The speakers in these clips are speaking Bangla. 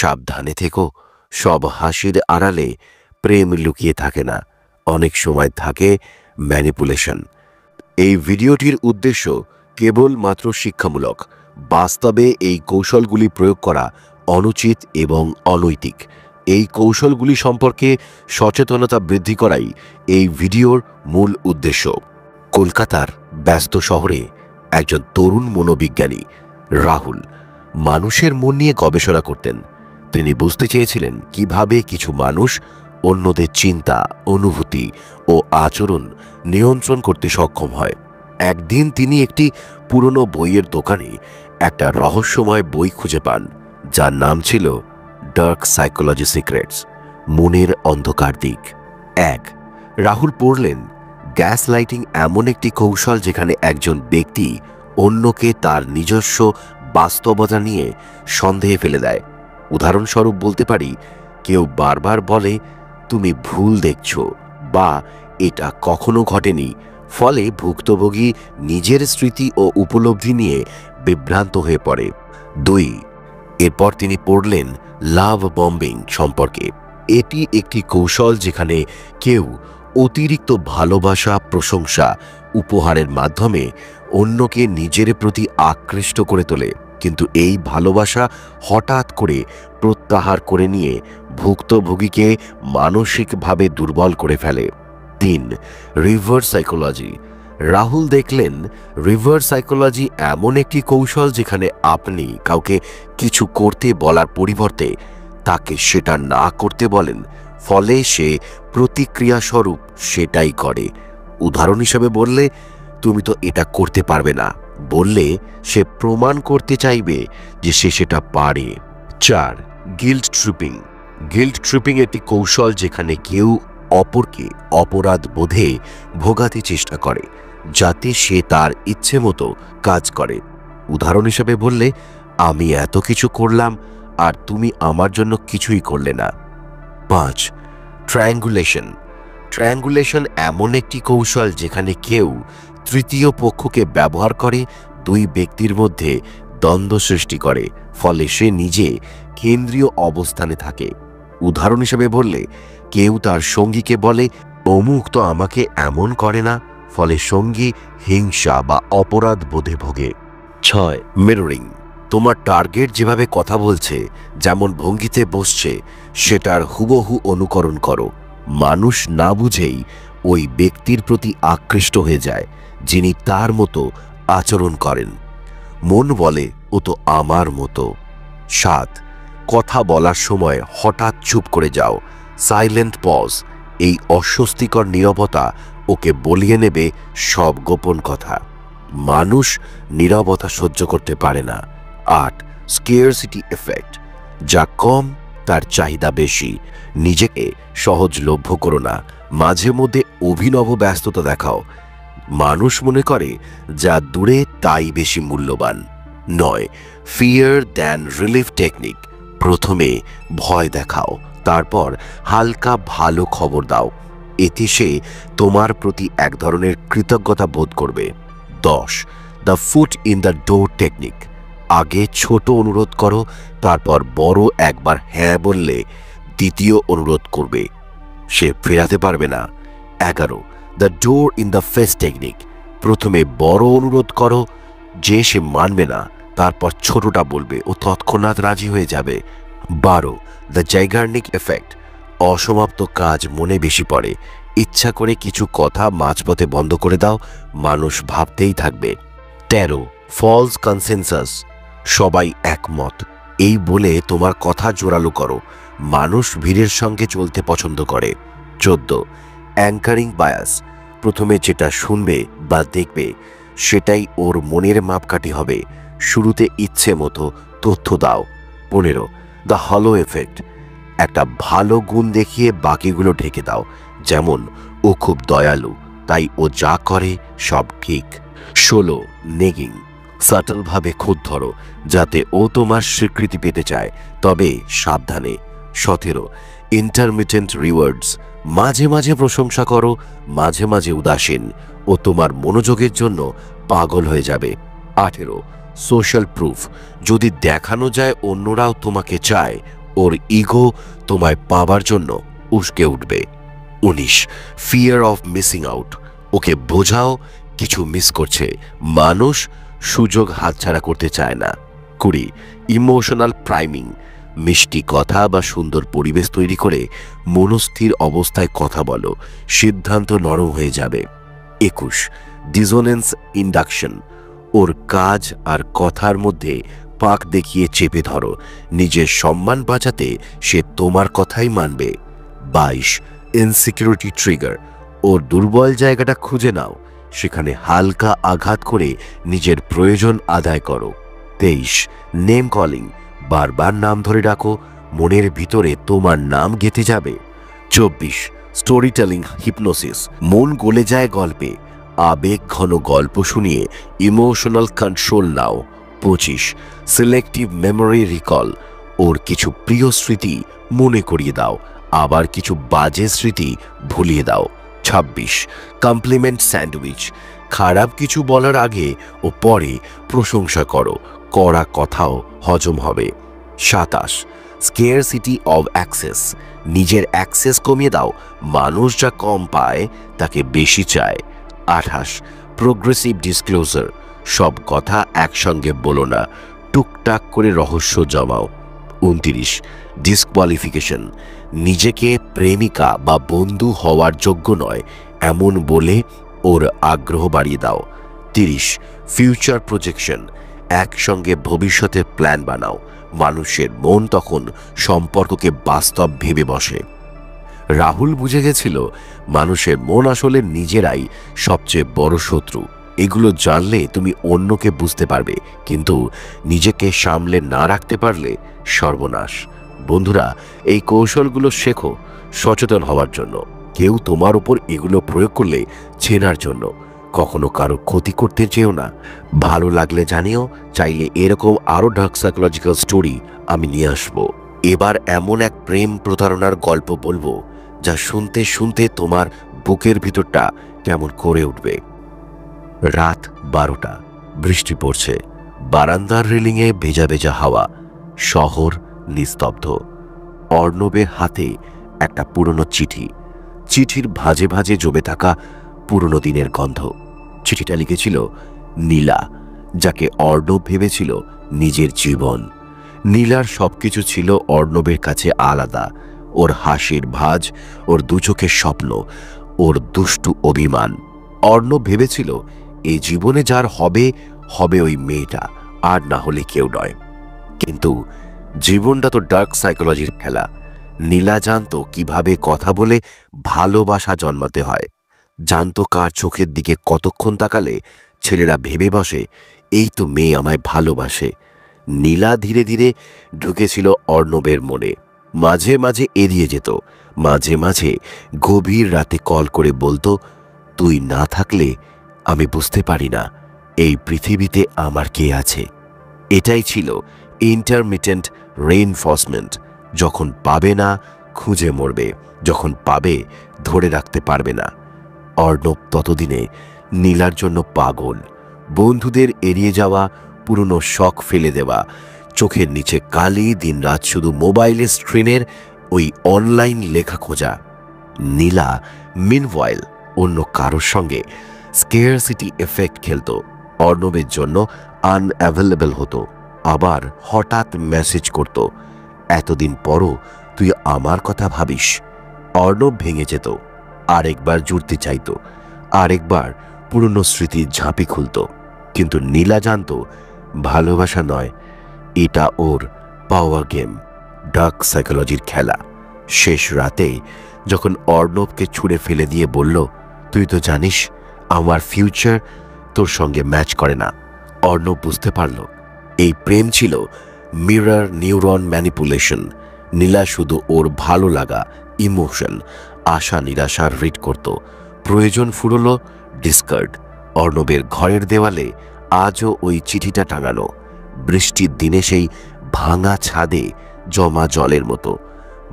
সাবধানে থেকো, সব হাসির আড়ালে প্রেম লুকিয়ে থাকে না, অনেক সময় থাকে ম্যানিপুলেশন। এই ভিডিওটির উদ্দেশ্য কেবলমাত্র শিক্ষামূলক। বাস্তবে এই কৌশলগুলি প্রয়োগ করা অনুচিত এবং অনৈতিক। এই কৌশলগুলি সম্পর্কে সচেতনতা বৃদ্ধি করাই এই ভিডিওর মূল উদ্দেশ্য। কলকাতার ব্যস্ত শহরে একজন তরুণ মনোবিজ্ঞানী রাহুল মানুষের মন নিয়ে গবেষণা করতেন। তিনি বুঝতে চেয়েছিলেন কিভাবে কিছু মানুষ অন্যদের চিন্তা, অনুভূতি ও আচরণ নিয়ন্ত্রণ করতে সক্ষম হয়। একদিন তিনি একটি পুরনো বইয়ের দোকানে একটা রহস্যময় বই খুঁজে পান, যার নাম ছিল ডার্ক সাইকোলজি সিক্রেটস, মনের অন্ধকার দিক। রাহুল পড়লেন, গ্যাস লাইটিং এমন একটি কৌশল যেখানে একজন ব্যক্তি অন্যকে তার নিজস্ব বাস্তবতা নিয়ে সন্দেহে ফেলে দেয়। উদাহরণস্বরূপ বলতে পারি, কেউ বারবার বলে তুমি ভুল দেখছো বা এটা কখনো ঘটেনি, ফলে ভুক্তভোগী নিজের স্মৃতি ও উপলব্ধি নিয়ে বিভ্রান্ত হয়ে পড়ে। এরপর তিনি পড়লেন লাভ বম্বিং সম্পর্কে। এটি একটি কৌশল যেখানে কেউ অতিরিক্ত ভালোবাসা, প্রশংসা, উপহারের মাধ্যমে অন্যকে নিজের প্রতি আকৃষ্ট করে তোলে, কিন্তু এই ভালোবাসা হঠাৎ করে প্রত্যাহার করে নিয়ে ভুক্তভোগীকে মানসিকভাবে দুর্বল করে ফেলে। Reverse psychology. রাহুল দেখলেন রিভার্স সাইকোলজি এমন একটি কৌশল যেখানে আপনি কাউকে কিছু করতে বলার পরিবর্তে তাকে সেটা না করতে বলেন, ফলে সে প্রতিক্রিয়াস্বরূপ সেটাই করে। উদাহরণ হিসেবে বললে, তুমি তো এটা করতে পারবে না বললে সে প্রমাণ করতে চাইবে যে সে সেটা পারে। Guilt tripping. গিল্ট ট্রিপিং একটি কৌশল যেখানে কেউ অপরকে অপরাধ বোধে ভোগাতে চেষ্টা করে যাতে সে তার ইচ্ছে মতো কাজ করে। উদাহরণ হিসেবে বললে, আমি এত কিছু করলাম আর তুমি আমার জন্য কিছুই করলে না। 5 ট্রায়াঙ্গুলেশন। ট্রায়াঙ্গুলেশন এমন একটি কৌশল যেখানে কেউ তৃতীয় পক্ষকে ব্যবহার করে দুই ব্যক্তির মধ্যে দ্বন্দ্ব সৃষ্টি করে, ফলে সে নিজে কেন্দ্রীয় অবস্থানে থাকে। উদাহরণ হিসেবে বললে, কেউ তার সঙ্গীকে বলে অমুক তো আমাকে এমন করে না, ফলে সঙ্গী হিংসা বা অপরাধ বোধে ভোগে। 6 মিররিং। তোমার টার্গেট যেভাবে কথা বলছে, যেমন ভঙ্গিতে বসছে, সেটার হুবহু অনুকরণ করো। মানুষ না বুঝেই ওই ব্যক্তির প্রতি আকৃষ্ট হয়ে যায় যিনি তার মতো আচরণ করেন। মন বলে ও তো আমার মতো। 7 কথা বলার সময় হঠাৎ চুপ করে যাও, সাইলেন্ট পজ। এই অস্বস্তিকর নীরবতা ওকে বলিয়ে নেবে সব গোপন কথা। মানুষ নীরবতা সহ্য করতে পারে না। 8 স্কেয়ারসিটি এফেক্ট। যা কম তার চাহিদা বেশি। নিজেকে সহজলভ্য করো না, মাঝে মধ্যে অভিনব ব্যস্ততা দেখাও। মানুষ মনে করে যা দূরে তাই বেশি মূল্যবান। 9 ফিয়ার দ্যান রিলিফ টেকনিক। প্রথমে ভয় দেখাও, তারপর হালকা ভালো খবর দাও। এতে সে তোমার প্রতি এক ধরনের কৃতজ্ঞতা বোধ করবে। 10 the foot in the door technique. আগে ছোট অনুরোধ করো, তারপর বড় একবার হ্যাঁ বললে দ্বিতীয় অনুরোধ করবে, সে ফেরাতে পারবে না। 11 the door in the face technique. প্রথমে বড় অনুরোধ করো, যে সে মানবে না, তারপর ছোটটা বলবে ও তৎক্ষণাৎ রাজি হয়ে যাবে। 12 দ্য জাইগার্নিক এফেক্ট। অসমাপ্ত কাজ মনে বেশি পড়ে, ইচ্ছা করে কিছু কথা মাঝপথে বন্ধ করে দাও, মানুষ ভাবতেই থাকবে। 13 ফলস কনসেনসাস। সবাই একমত এই বলে তোমার কথা জোরালো করো, মানুষ ভিড়ের সঙ্গে চলতে পছন্দ করে। 14 অ্যাঙ্কারিং বায়াস। প্রথমে যেটা শুনবে বা দেখবে সেটাই ওর মনের মাপকাঠি হবে, শুরুতে ইচ্ছে মতো তথ্য দাও। 15 দ্য হলো এফেক্ট। একটা ভালো গুণ দেখিয়ে বাকিগুলো ঢেকে দাও, যেমন ও খুব দয়ালু তাই ও যা করে সব ঠিক। 16 নেগিং। সাটলভাবে খুঁত ধরো যাতে ও তোমার স্বীকৃতি পেতে চায়, তবে সাবধানে। 17 ইন্টারমিটেন্ট রিওয়ার্ডস। মাঝে মাঝে প্রশংসা করো, মাঝে মাঝে উদাসীন, ও তোমার মনোযোগের জন্য পাগল হয়ে যাবে। 18 সোশ্যাল প্রুফ। যদি দেখানো যায় অন্যরাও তোমাকে চায়, ওর ইগো তোমায় পাবার জন্য উস্কে উঠবে। 19 ফিয়ার অফ মিসিং আউট। ওকে বোঝাও কিছু মিস করছে, মানুষ সুযোগ হাতছাড়া করতে চায় না। 20 ইমোশনাল প্রাইমিং। মিষ্টি কথা বা সুন্দর পরিবেশ তৈরি করে মনস্থির অবস্থায় কথা বলো, সিদ্ধান্ত নরম হয়ে যাবে। 21 ডিসোনেন্স ইন্ডাকশন। ওর কাজ আর কথার মধ্যে পাক দেখিয়ে চেপে ধরো, নিজের সম্মান বাঁচাতে সে তোমার কথাই মানবে। 22 ইনসিকিউরিটি ট্রিগার। ওর দুর্বল জায়গাটা খুঁজে নাও, সেখানে হালকা আঘাত করে নিজের প্রয়োজন আদায় করো। 23 নেম কলিং। বারবার নাম ধরে ডাকো, মনের ভিতরে তোমার নাম গেঁথে যাবে। 24 স্টোরি টেলিং হিপনোসিস। মন গলে যায় গল্পে, আবেগ ঘন গল্প শুনিয়ে ইমোশনাল কন্ট্রোল নাও। 25 সিলেক্টিভ মেমোরি রিকল। ওর কিছু প্রিয় স্মৃতি মনে করিয়ে দাও, আবার কিছু বাজে স্মৃতি ভুলিয়ে দাও। 26 কমপ্লিমেন্ট স্যান্ডউইচ। খারাপ কিছু বলার আগে ও পরে প্রশংসা করো, কড়া কথাও হজম হবে। 27 স্কেয়ারসিটি অব অ্যাক্সেস। নিজের অ্যাক্সেস কমিয়ে দাও, মানুষ যা কম পায় তাকে বেশি চায়। 28 প্রোগ্রেসিভ ডিসক্লোজার। সব কথা একসঙ্গে বলো না, টুকটাক করে রহস্য জমাও। 29 ডিসকোয়ালিফিকেশন। নিজেকে প্রেমিকা বা বন্ধু হওয়ার যোগ্য নয় এমন বলে ওর আগ্রহ বাড়িয়ে দাও। 30 ফিউচার প্রজেকশন। একসঙ্গে ভবিষ্যতের প্ল্যান বানাও, মানুষের মন তখন সম্পর্ককে বাস্তব ভেবে বসে। রাহুল বুঝে গেছিল মানুষের মন আসলে নিজেরাই সবচেয়ে বড় শত্রু। এগুলো জানলে তুমি অন্যকে বুঝতে পারবে, কিন্তু নিজেকে সামলে না রাখতে পারলে সর্বনাশ। বন্ধুরা, এই কৌশলগুলো শেখো সচেতন হওয়ার জন্য, কেউ তোমার উপর এগুলো প্রয়োগ করলে চেনার জন্য। কখনো কারো ক্ষতি করতে চেও না। ভালো লাগলে জানিও, চাইলে এরকম আরও ডার্ক সাইকোলজিক্যাল স্টোরি আমি নিয়ে আসবো। এবার এমন এক প্রেম প্রতারণার গল্প বলবো যা শুনতে শুনতে তোমার বুকের ভিতরটা কেমন করে উঠবে। রাত 12টা, বৃষ্টি পড়ছে, বারান্দার রেলিংয়ে ভেজা ভেজা হাওয়া, শহর নিস্তব্ধ। অর্ণবের হাতে একটা পুরনো চিঠি, চিঠির ভাঁজে ভাঁজে জমে থাকা পুরনো দিনের গন্ধ। চিঠিটা লিখেছিল নীলা, যাকে অর্ণব ভেবেছিল নিজের জীবন। নীলার সবকিছু ছিল অর্ণবের কাছে আলাদা, ওর হাসির ভাঁজ, ওর দুচোখের স্বপ্ন, ওর দুষ্টু অভিমান। অর্ণব ভেবেছিল এই জীবনে যার হবে হবে ওই মেয়েটা, আর না হলে কেউ নয়। কিন্তু জীবনটা তো ডার্ক সাইকোলজির খেলা। নীলা জানতো কিভাবে কথা বলে ভালোবাসা জন্মাতে হয়, জানতো কার চোখের দিকে কতক্ষণ তাকালে ছেলেরা ভেবে বসে এই তো মেয়ে আমায় ভালোবাসে। নীলা ধীরে ধীরে ঢুকেছিল অর্ণবের মনে, মাঝে মাঝে এড়িয়ে যেত, মাঝে মাঝে গভীর রাতে কল করে বলতো, তুই না থাকলে আমি বুঝতে পারি না এই পৃথিবীতে আমার কে আছে। এটাই ছিল ইন্টারমিটেন্ট রেইনফোর্সমেন্ট। যখন পাবে না খুঁজে মরবে, যখন পাবে ধরে রাখতে পারবে না। অর্ণব ততদিনে নীলার জন্য পাগল। বন্ধুদের এড়িয়ে যাওয়া, পুরনো শখ ফেলে দেওয়া, চোখের নিচে কালি, দিনরাত শুধু মোবাইলের স্ক্রিনের ওই অনলাইন লেখা খোঁজা। নীলা মিনওয়াইল অন্য কারোর সঙ্গে স্কেয়ারসিটি এফেক্ট খেলত, অর্ণবের জন্য আনঅ্যাভেলেবল হতো, আবার হঠাৎ মেসেজ করত, এতদিন পরও তুই আমার কথা ভাবিস। অর্ণব ভেঙে যেত, আরেকবার জুড়তে চাইত, আরেকবার পুরনো স্মৃতির ঝাঁপি খুলত। কিন্তু নীলা জানত ভালোবাসা নয়, এটা ওর পাওয়ার গেম, ডার্ক সাইকোলজির খেলা। শেষ রাতে যখন অর্ণবকে ছুঁড়ে ফেলে দিয়ে বলল, তুই তো জানিস আমার ফিউচার তোর সঙ্গে ম্যাচ করে না, অর্ণব বুঝতে পারল এই প্রেম ছিল মিরর নিউরন ম্যানিপুলেশন। নীলা শুধু ওর ভালো লাগা, ইমোশন, আশা নিরাশার রিড করত, প্রয়োজন ফুরলো ডিসকার্ড। অর্ণবের ঘরের দেওয়ালে আজও ওই চিঠিটা টাঙানো, বৃষ্টির দিনে সেই ভাঙা ছাদে জমা জলের মতো।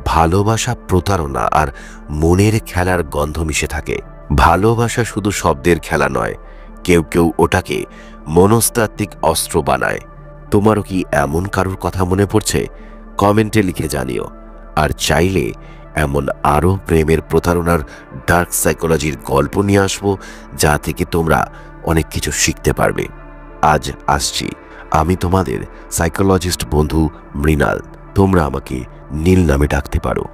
ভালোবাসা প্রতারণা আর মনের খেলার গন্ধ মিশে থাকে। ভালোবাসা শুধু শব্দের খেলা নয়, কেউ কেউ ওটাকে মনস্তাত্ত্বিক অস্ত্র বানায়। তোমারও কি এমন কারোর কথা মনে পড়ছে? কমেন্টে লিখে জানিও। আর চাইলে এমন আরও প্রেমের প্রতারণার ডার্ক সাইকোলজির গল্প নিয়ে আসবো, যা থেকে তোমরা অনেক কিছু শিখতে পারবে। আজ আসছি, আমি তোমাদের সাইকোলজিস্ট বন্ধু মৃণাল। তোমরা আমাকে নীল নামে ডাকতে পারো।